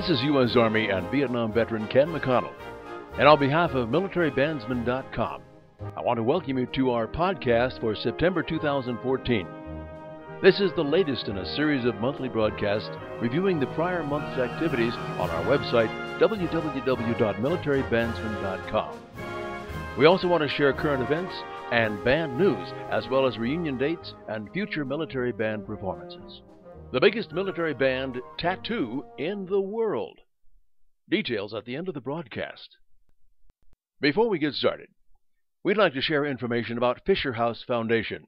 This is U.S. Army and Vietnam veteran Ken McConnell, and on behalf of MilitaryBandsman.com, I want to welcome you to our podcast for September 2014. This is the latest in a series of monthly broadcasts reviewing the prior month's activities on our website, www.militarybandsman.com. We also want to share current events and band news, as well as reunion dates and future military band performances. The biggest military band tattoo in the world. Details at the end of the broadcast. Before we get started, we'd like to share information about Fisher House Foundation.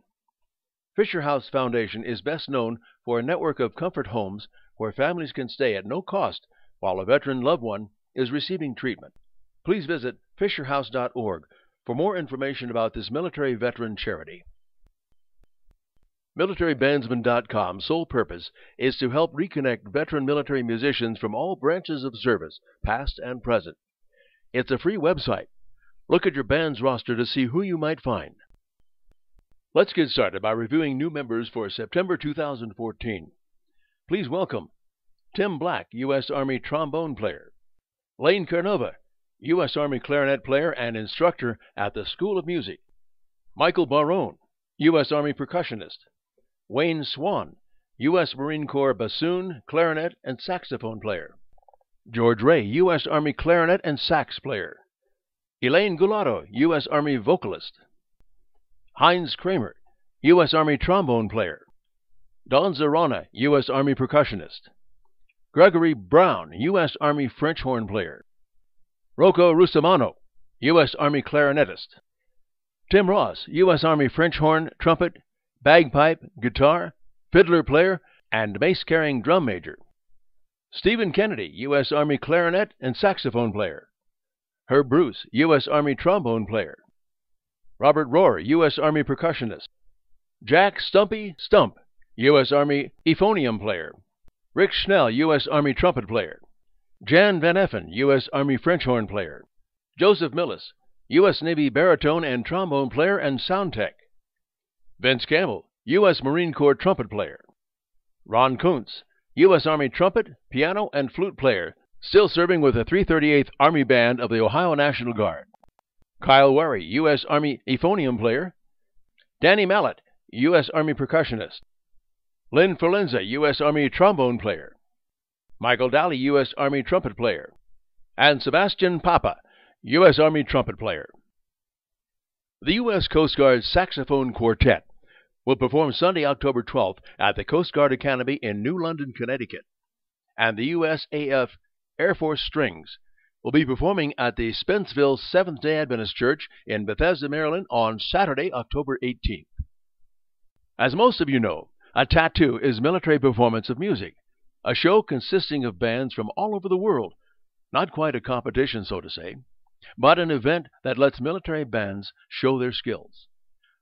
Fisher House Foundation is best known for a network of comfort homes where families can stay at no cost while a veteran loved one is receiving treatment. Please visit fisherhouse.org for more information about this military veteran charity. MilitaryBandsman.com's sole purpose is to help reconnect veteran military musicians from all branches of service, past and present. It's a free website. Look at your band's roster to see who you might find. Let's get started by reviewing new members for September 2014. Please welcome Tim Black, U.S. Army trombone player; Lane Carnova, U.S. Army clarinet player and instructor at the School of Music; Michael Barone, U.S. Army percussionist; Wayne Swan, U.S. Marine Corps bassoon, clarinet, and saxophone player; George Ray, U.S. Army clarinet and sax player; Elaine Gulado, U.S. Army vocalist; Heinz Kramer, U.S. Army trombone player; Don Zarana, U.S. Army percussionist; Gregory Brown, U.S. Army French horn player; Rocco Rustamano, U.S. Army clarinetist; Tim Ross, U.S. Army French horn, trumpet, bagpipe, guitar, fiddler player, and mace-carrying drum major; Stephen Kennedy, U.S. Army clarinet and saxophone player; Herb Bruce, U.S. Army trombone player; Robert Rohr, U.S. Army percussionist; Jack Stumpy Stump, U.S. Army euphonium player; Rick Schnell, U.S. Army trumpet player; Jan Van Effen, U.S. Army French horn player; Joseph Millis, U.S. Navy baritone and trombone player and sound tech; Vince Campbell, U.S. Marine Corps trumpet player; Ron Kuntz, U.S. Army trumpet, piano, and flute player, still serving with the 338th Army Band of the Ohio National Guard; Kyle Wary, U.S. Army euphonium player; Danny Mallett, U.S. Army percussionist; Lynn Ferlenza, U.S. Army trombone player; Michael Daly, U.S. Army trumpet player; and Sebastian Papa, U.S. Army trumpet player. The U.S. Coast Guard Saxophone Quartet will perform Sunday, October 12th at the Coast Guard Academy in New London, Connecticut, and the USAF Air Force Strings will be performing at the Spencerville Seventh-day Adventist Church in Bethesda, Maryland on Saturday, October 18th. As most of you know, a tattoo is military performance of music, a show consisting of bands from all over the world, not quite a competition, so to say, but an event that lets military bands show their skills.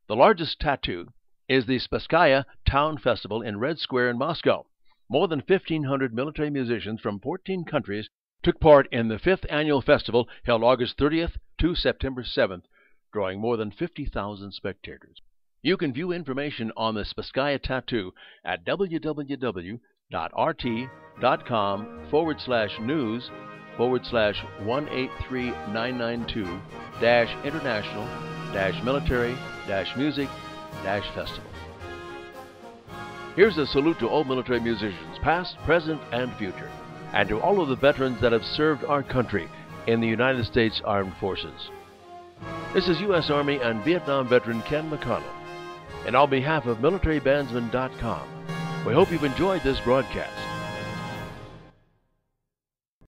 The largest tattoo is the Spasskaya Town Festival in Red Square in Moscow. More than 1,500 military musicians from 14 countries took part in the 5th annual festival held August 30th to September 7th, drawing more than 50,000 spectators. You can view information on the Spasskaya tattoo at www.rt.com/news/international-military-music-festival. Here's a salute to all military musicians, past, present, and future, and to all of the veterans that have served our country in the United States Armed Forces. This is U.S. Army and Vietnam veteran Ken McConnell, and on behalf of MilitaryBandsman.com, we hope you've enjoyed this broadcast.